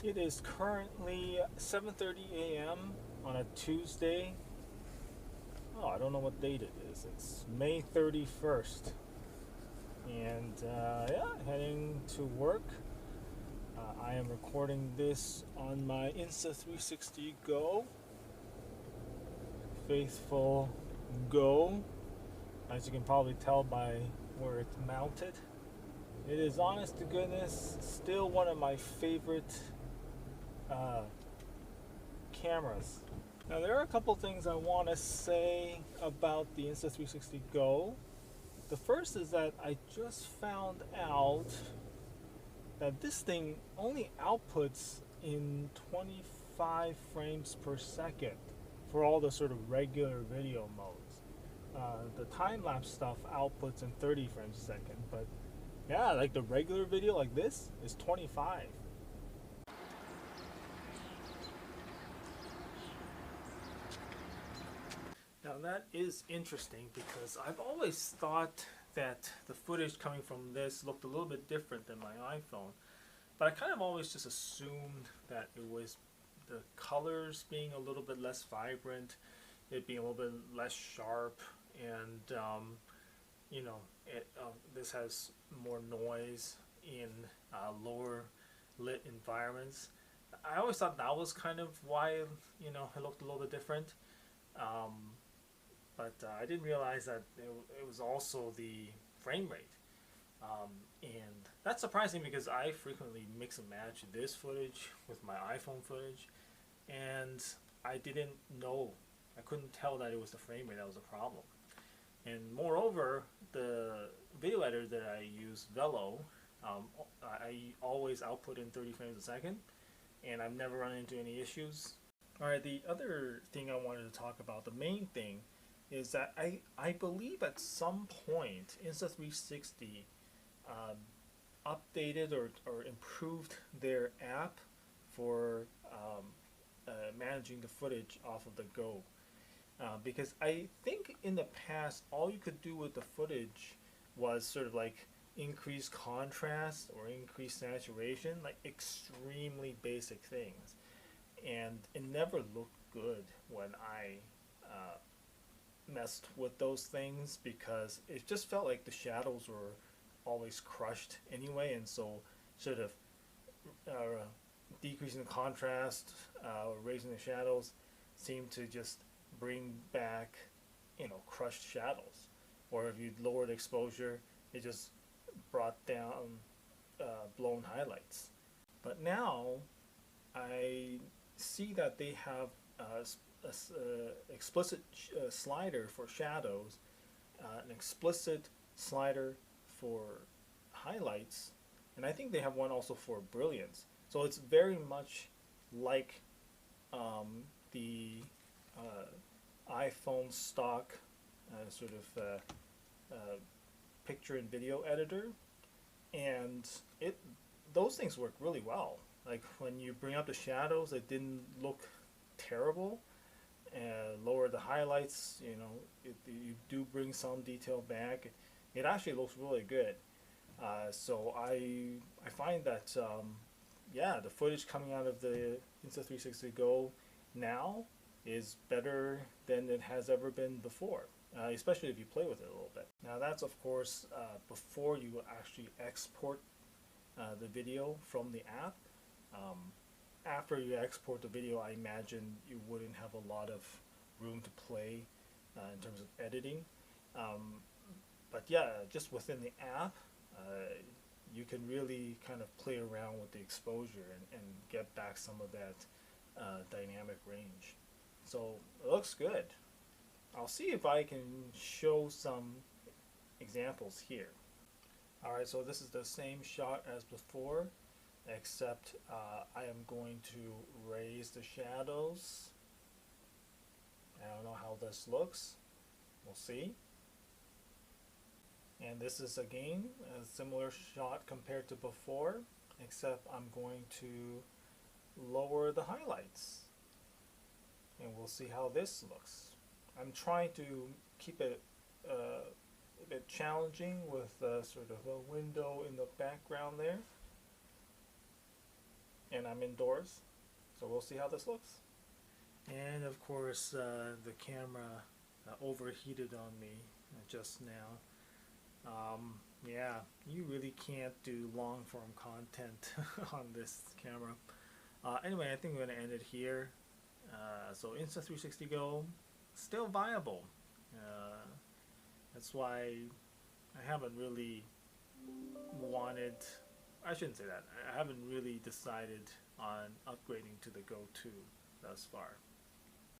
It is currently 7:30 a.m. on a Tuesday. Oh, I don't know what date it is. It's May 31st. And yeah, heading to work. I am recording this on my Insta360 Go. Faithful Go. As you can probably tell by where it's mounted. It is, honest to goodness, still one of my favorite uh, cameras. Now, there are a couple things I want to say about the Insta360 Go. The first is that I just found out that this thing only outputs in 25 frames per second for all the sort of regular video modes. The time lapse stuff outputs in 30 frames a second, but yeah, like the regular video like this is 25. Now that is interesting because I've always thought that the footage coming from this looked a little bit different than my iPhone, but I kind of always just assumed that it was the colors being a little bit less vibrant, it being a little bit less sharp, and this has more noise in lower lit environments. I always thought that was kind of why it looked a little bit different. Um, but I didn't realize that it was also the frame rate. And that's surprising because I frequently mix and match this footage with my iPhone footage, and I didn't know, I couldn't tell that it was the frame rate that was a problem. And moreover, the video editor that I use, Velo, I always output in 30 frames a second, and I've never run into any issues. Alright, the other thing I wanted to talk about, the main thing, is that I believe at some point Insta360 updated or improved their app for managing the footage off of the Go. Because I think in the past all you could do with the footage was sort of like increase contrast or increase saturation, like extremely basic things. And it never looked good when I messed with those things because it just felt like the shadows were always crushed anyway, and so sort of decreasing the contrast or raising the shadows seemed to just bring back crushed shadows, or if you lowered exposure it just brought down blown highlights. But now I see that they have explicit slider for shadows, an explicit slider for highlights, and I think they have one also for brilliance. So it's very much like the iPhone stock sort of picture and video editor, and those things work really well. Like when you bring up the shadows, it didn't look terrible. Lower the highlights, you do bring some detail back. It actually looks really good. So I find that yeah, the footage coming out of the Insta360 Go now is better than it has ever been before, especially if you play with it a little bit. Now that's of course before you actually export the video from the app. After you export the video, I imagine you wouldn't have a lot of room to play in terms of editing. But yeah, just within the app, you can really kind of play around with the exposure and get back some of that dynamic range. So it looks good. I'll see if I can show some examples here. Alright, so this is the same shot as before, except I am going to raise the shadows. I don't know how this looks. We'll see. And this is again a similar shot compared to before, except I'm going to lower the highlights. And we'll see how this looks. I'm trying to keep it a bit challenging with sort of a window in the background there. and I'm indoors, so we'll see how this looks. And of course, the camera overheated on me just now. Yeah, you really can't do long form content on this camera. Anyway, I think we're going to end it here. So Insta360 Go, still viable. Uh, that's why I haven't really wanted, I shouldn't say that, I haven't really decided on upgrading to the Go 2 thus far.